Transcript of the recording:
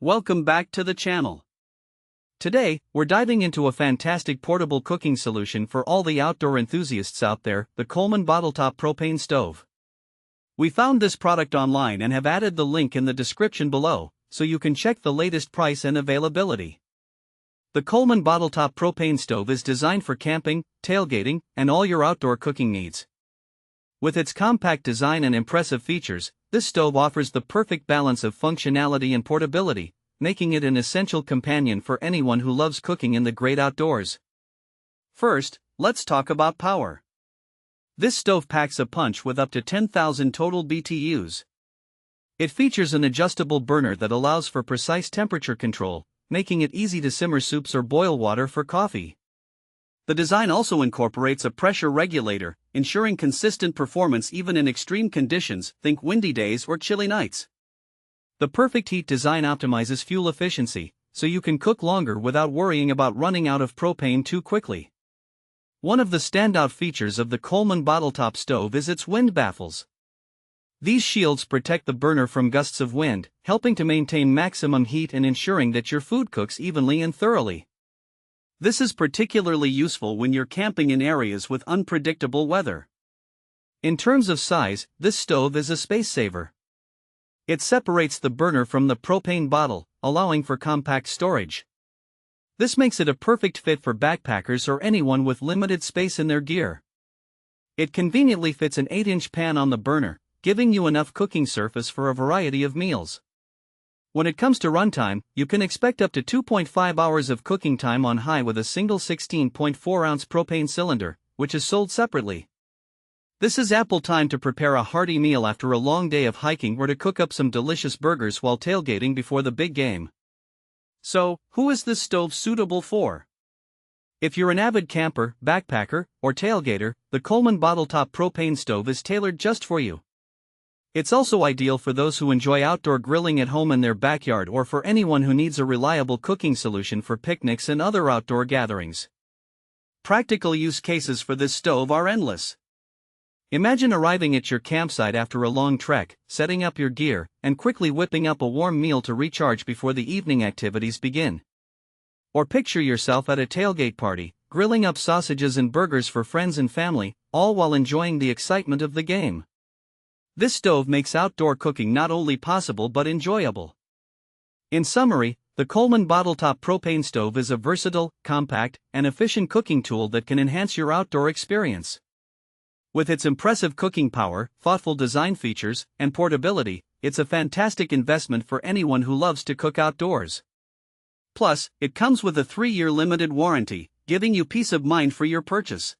Welcome back to the channel. Today, we're diving into a fantastic portable cooking solution for all the outdoor enthusiasts out there, the Coleman BottleTop Propane Stove. We found this product online and have added the link in the description below, so you can check the latest price and availability. The Coleman BottleTop Propane Stove is designed for camping, tailgating, and all your outdoor cooking needs. With its compact design and impressive features, this stove offers the perfect balance of functionality and portability, making it an essential companion for anyone who loves cooking in the great outdoors. First, let's talk about power. This stove packs a punch with up to 10,000 total BTUs. It features an adjustable burner that allows for precise temperature control, making it easy to simmer soups or boil water for coffee. The design also incorporates a pressure regulator, ensuring consistent performance even in extreme conditions, think windy days or chilly nights. The perfect heat design optimizes fuel efficiency, so you can cook longer without worrying about running out of propane too quickly. One of the standout features of the Coleman BottleTop Stove is its wind baffles. These shields protect the burner from gusts of wind, helping to maintain maximum heat and ensuring that your food cooks evenly and thoroughly. This is particularly useful when you're camping in areas with unpredictable weather. In terms of size, this stove is a space saver. It separates the burner from the propane bottle, allowing for compact storage. This makes it a perfect fit for backpackers or anyone with limited space in their gear. It conveniently fits an 8-inch pan on the burner, giving you enough cooking surface for a variety of meals. When it comes to runtime, you can expect up to 2.5 hours of cooking time on high with a single 16.4-ounce propane cylinder, which is sold separately. This is ample time to prepare a hearty meal after a long day of hiking or to cook up some delicious burgers while tailgating before the big game. So, who is this stove suitable for? If you're an avid camper, backpacker, or tailgater, the Coleman BottleTop Propane Stove is tailored just for you. It's also ideal for those who enjoy outdoor grilling at home in their backyard or for anyone who needs a reliable cooking solution for picnics and other outdoor gatherings. Practical use cases for this stove are endless. Imagine arriving at your campsite after a long trek, setting up your gear, and quickly whipping up a warm meal to recharge before the evening activities begin. Or picture yourself at a tailgate party, grilling up sausages and burgers for friends and family, all while enjoying the excitement of the game. This stove makes outdoor cooking not only possible but enjoyable. In summary, the Coleman BottleTop Propane Stove is a versatile, compact, and efficient cooking tool that can enhance your outdoor experience. With its impressive cooking power, thoughtful design features, and portability, it's a fantastic investment for anyone who loves to cook outdoors. Plus, it comes with a 3-year limited warranty, giving you peace of mind for your purchase.